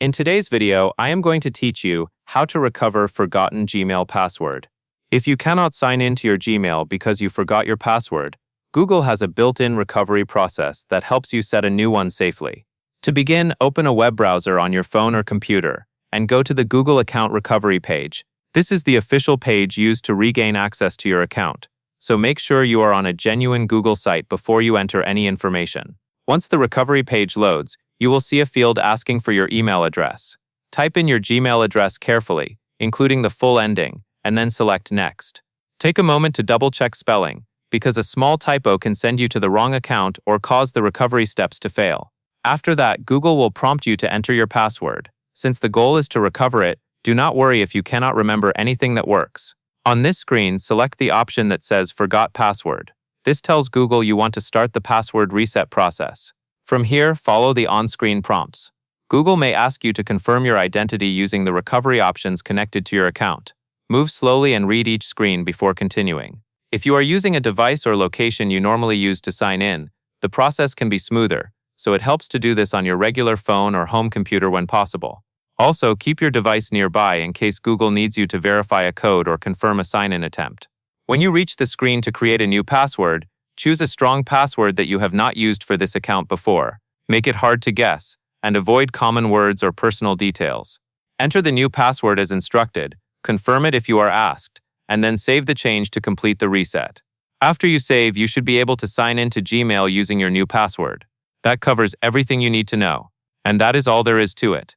In today's video, I am going to teach you how to recover forgotten Gmail password. If you cannot sign into your Gmail because you forgot your password, Google has a built-in recovery process that helps you set a new one safely. To begin, open a web browser on your phone or computer and go to the Google Account Recovery page. This is the official page used to regain access to your account, so make sure you are on a genuine Google site before you enter any information. Once the recovery page loads, you will see a field asking for your email address. Type in your Gmail address carefully, including the full ending, and then select Next. Take a moment to double-check spelling, because a small typo can send you to the wrong account or cause the recovery steps to fail. After that, Google will prompt you to enter your password. Since the goal is to recover it, do not worry if you cannot remember anything that works. On this screen, select the option that says Forgot Password. This tells Google you want to start the password reset process. From here, follow the on-screen prompts. Google may ask you to confirm your identity using the recovery options connected to your account. Move slowly and read each screen before continuing. If you are using a device or location you normally use to sign in, the process can be smoother, so it helps to do this on your regular phone or home computer when possible. Also, keep your device nearby in case Google needs you to verify a code or confirm a sign-in attempt. When you reach the screen to create a new password, choose a strong password that you have not used for this account before. Make it hard to guess, and avoid common words or personal details. Enter the new password as instructed, confirm it if you are asked, and then save the change to complete the reset. After you save, you should be able to sign into Gmail using your new password. That covers everything you need to know, and that is all there is to it.